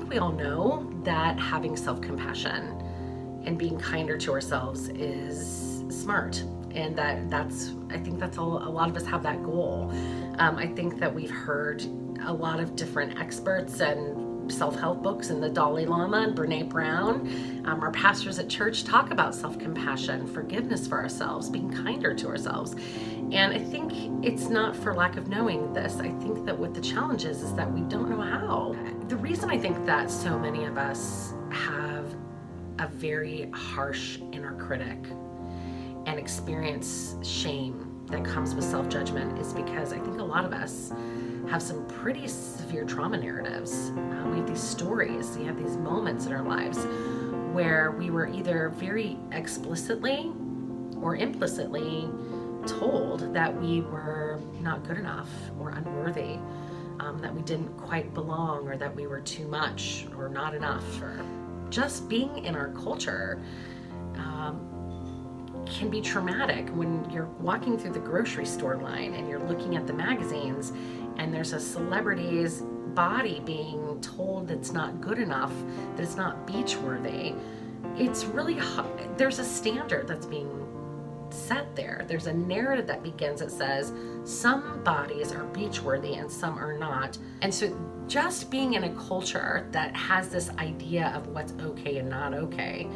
think we all know that having self-compassion and being kinder to ourselves is smart, and I think that's all. A lot of us have that goal. I think that we've heard a lot of different experts and self-help books, and the Dalai Lama and Brene Brown, our pastors at church talk about self-compassion, forgiveness for ourselves, being kinder to ourselves. And I think it's not for lack of knowing this. I think that what the challenge is that we don't know how. The reason I think that so many of us have a very harsh inner critic and experience shame that comes with self-judgment is because I think a lot of us have some pretty severe trauma narratives. We have these stories, we have these moments in our lives where we were either very explicitly or implicitly told that we were not good enough or unworthy, that we didn't quite belong, or that we were too much or not enough. Or just being in our culture can be traumatic. When you're walking through the grocery store line and you're looking at the magazines and there's a celebrity's body being told that it's not good enough, that it's not beach worthy, it's really hard. There's a standard that's being set there. There's a narrative that begins that says some bodies are beach worthy and some are not. And so just being in a culture that has this idea of what's okay and not okay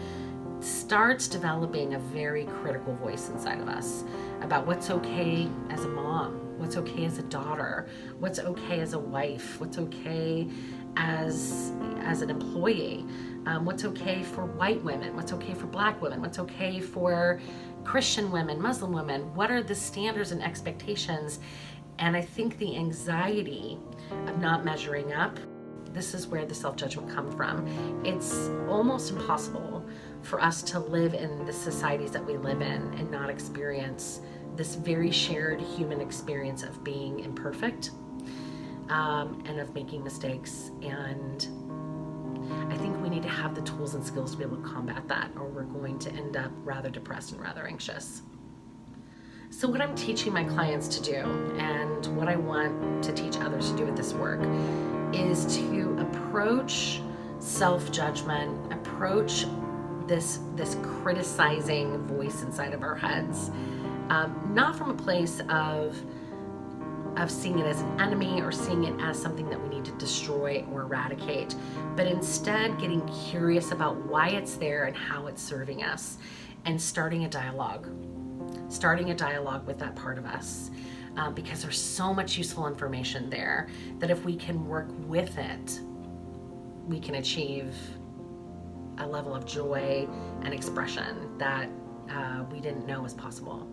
starts developing a very critical voice inside of us about what's okay as a mom, what's okay as a daughter, what's okay as a wife, what's okay as an employee, what's okay for white women, what's okay for black women, what's okay for Christian women, Muslim women. What are the standards and expectations? And I think the anxiety of not measuring up, this is where the self-judgment comes from. It's almost impossible for us to live in the societies that we live in and not experience this very shared human experience of being imperfect, and of making mistakes. And I think we need to have the tools and skills to be able to combat that, or we're going to end up rather depressed and rather anxious. So what I'm teaching my clients to do, and what I want to teach others to do with this work, is to approach self-judgment, approach this criticizing voice inside of our heads, not from a place of seeing it as an enemy or seeing it as something that we need to destroy or eradicate, but instead getting curious about why it's there and how it's serving us, and starting a dialogue with that part of us, because there's so much useful information there that if we can work with it, we can achieve a level of joy and expression that we didn't know was possible.